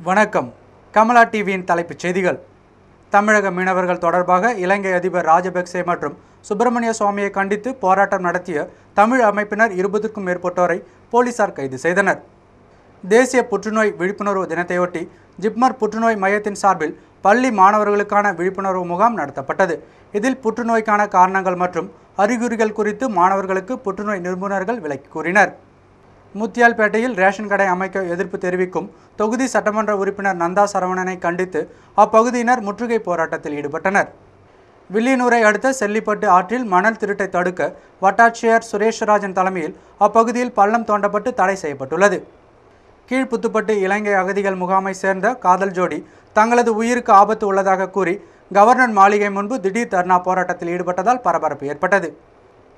வணக்கம். கமலா டிவியின் தலைப்புச் செய்திகள். தமிழக மீனவர்கள் தொடர்பாக இலங்கை அதிபர் ராஜபக்சே மற்றும் சுப்பிரமணிய சுவாமியை கண்டித்து போராட்டம் நடத்திய தமிழ் அமைப்பினர் 20க்கும் மேற்பட்டோரை போலீசார் கைது செய்தனர். தேசிய புற்றுநோய் விழிப்புணர்வு தினத்தையொட்டி ஜிப்மர் புற்றுநோய் மையத்தின் சார்பில் பள்ளி மாணவர்களுக்கான விழிப்புணர்வு முகாம் நடத்தப்பட்டது. இதில் புற்றுநோய்க்கான காரணங்கள் மற்றும் அறிகுறிகள் குறித்து மாணவர்களுக்கு புற்றுநோய் நிபுணர்கள் விளக்கி கூறினர். முத்தியால்பேட்டையில் ரேஷன் கடை அமைக்க எதிர்ப்பு தெரிவிக்கும் தொகுதி சட்டமன்ற உறுப்பினர் நந்தா சரவணனை கண்டித்து அப்பகுதியினர் முற்றுகை போராட்டத்தில் ஈடுபட்டனர். வில்லியனூரை அடுத்த செல்லிப்பட்டு ஆற்றில் மணல் திருட்டை தடுக்க வட்டாட்சியர் சுரேஷ்ராஜன் தலைமையில் அப்பகுதியில் பள்ளம் தோண்டப்பட்டு தடை செய்யப்பட்டுள்ளது. கீழ்புத்துப்பட்டு இலங்கை அகதிகள் முகாமை சேர்ந்த காதல் ஜோடி தங்களது உயிருக்கு ஆபத்து உள்ளதாக கூறி கவர்னர் மாளிகை முன்பு திடீர் தர்ணா போராட்டத்தில் ஈடுபட்டதால் பரபரப்பு ஏற்பட்டது.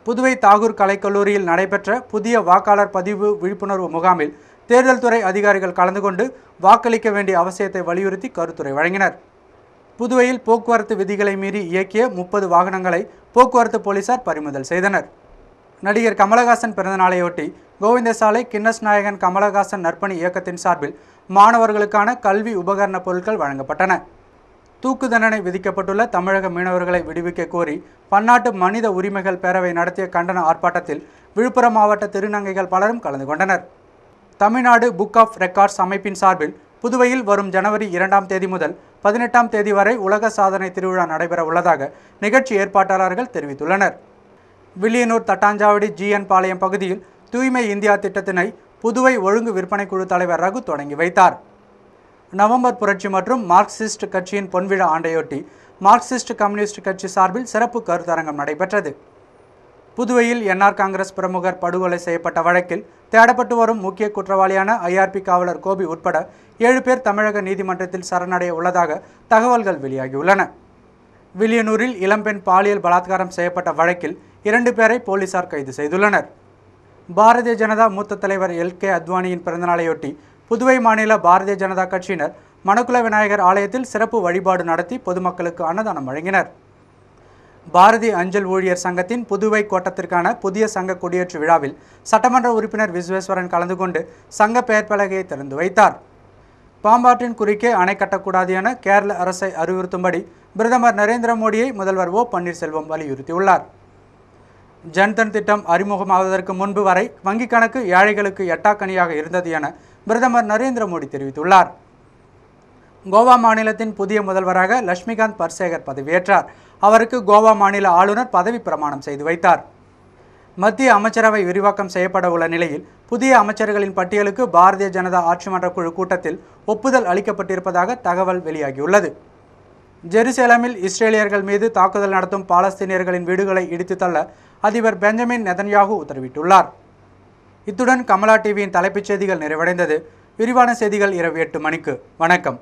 புதுவை தாகூர் கலைக்கல்லூரியில் நடைபெற்ற புதிய வாக்காளர் பதிவு விழிப்புணர்வு முகாமில் தேர்தல் துறை அதிகாரிகள் கலந்து கொண்டு வாக்களிக்க வேண்டிய அவசியத்தை வலியுறுத்தி கருத்துரை வழங்கினர். புதுவையில் போக்குவரத்து விதிகளை மீறி இயக்கிய 30 வாகனங்களை போக்குவரத்து போலீசார் பறிமுதல் செய்தனர். நடிகர் கமலஹாசன் பிறந்தநாளையொட்டி கோவிந்தசாலை கின்னஸ் நாயகன் கமலஹாசன் நற்பணி இயக்கத்தின் சார்பில் மாணவர்களுக்கான கல்வி உபகரண பொருட்கள் வழங்கப்பட்டன. தூக்கு தண்டனை விதிக்கப்பட்டுள்ள தமிழக மீனவர்களை விடுவிக்க கோரி பன்னாட்டு மனித உரிமைகள் பேரவை நடத்திய கண்டன ஆர்ப்பாட்டத்தில் விழுப்புரம் மாவட்ட திருநங்கைகள் பலரும் கலந்து கொண்டனர். தமிழ்நாடு புக் ஆஃப் ரெக்கார்ட்ஸ் அமைப்பின் சார்பில் புதுவையில் வரும் ஜனவரி 2ஆம் தேதி முதல் 18ஆம் தேதி வரை உலக சாதனை திருவிழா நடைபெற உள்ளதாக நிகழ்ச்சி ஏற்பாட்டாளர்கள் தெரிவித்துள்ளனர். வில்லியனூர் தட்டாஞ்சாவடி ஜிஎன் பாளையம் பகுதியில் தூய்மை இந்தியா திட்டத்தினை புதுவை ஒழுங்கு விற்பனை குழு தலைவர் ரகு தொடங்கி வைத்தார். நவம்பர் புரட்சி மற்றும் மார்க்சிஸ்ட் கட்சியின் பொன்விழா ஆண்டையொட்டி மார்க்சிஸ்ட் கம்யூனிஸ்ட் கட்சி சார்பில் சிறப்பு கருத்தரங்கம் நடைபெற்றது. புதுவையில் என்ஆர் காங்கிரஸ் பிரமுகர் படுகொலை செய்யப்பட்ட வழக்கில் தேடப்பட்டு வரும் முக்கிய குற்றவாளியான ஐஆர்பி காவலர் கோபி உட்பட 7 பேர் தமிழக நீதிமன்றத்தில் சரணடைய உள்ளதாக தகவல்கள் வெளியாகியுள்ளன. வில்லியனூரில் இளம்பெண் பாலியல் பலாத்காரம் செய்யப்பட்ட வழக்கில் 2 பேரை போலீசார் கைது செய்துள்ளனர். பாரதிய ஜனதா மூத்த தலைவர் எல்.கே. அத்வானியின் பிறந்தநாளையொட்டி புதுவை மாநில பாரதிய ஜனதா கட்சியினர் மணக்குள விநாயகர் ஆலயத்தில் சிறப்பு வழிபாடு நடத்தி பொதுமக்களுக்கு அன்னதானம் வழங்கினர். பாரதி அஞ்சல் ஊழியர் சங்கத்தின் புதுவை கோட்டத்திற்கான புதிய சங்க கொடியேற்று விழாவில் சட்டமன்ற உறுப்பினர் விஸ்வேஸ்வரன் கலந்து கொண்டு சங்க பெயர் பலகையை திறந்து வைத்தார். பாம்பாற்றின் குறுக்கே அணை கட்டக்கூடாது என கேரள அரசை அறிவுறுத்தும்படி பிரதமர் நரேந்திர மோடியை முதல்வர் ஓ பன்னீர்செல்வம் வலியுறுத்தியுள்ளார். ஜன்தன் திட்டம் அறிமுகமாவதற்கு முன்பு வரை வங்கிக் கணக்கு ஏழைகளுக்கு எட்டாக்கனியாக இருந்தது என பிரதமர் நரேந்திர மோடி தெரிவித்துள்ளார். கோவா மாநிலத்தின் புதிய முதல்வராக லட்சுமிகாந்த் பர்சேகர் பதவியேற்றார். அவருக்கு கோவா மாநில ஆளுநர் பதவி பிரமாணம் செய்து வைத்தார். மத்திய அமைச்சரவை விரிவாக்கம் செய்யப்பட உள்ள நிலையில் புதிய அமைச்சர்களின் பட்டியலுக்கு பாரதிய ஜனதா ஆட்சிமன்ற குழு கூட்டத்தில் ஒப்புதல் அளிக்கப்பட்டிருப்பதாக தகவல் வெளியாகியுள்ளது. ஜெருசலேமில் இஸ்ரேலியர்கள் மீது தாக்குதல் நடத்தும் பாலஸ்தீனியர்களின் வீடுகளை இடித்து தள்ள அதிபர் பெஞ்சமின் நெதன்யாகு உத்தரவிட்டுள்ளார். இத்துடன் கமலா டிவியின் தலைப்புச் செய்திகள் நிறைவடைந்தது. விரிவான செய்திகள் இரவு 8 மணிக்கு. வணக்கம்.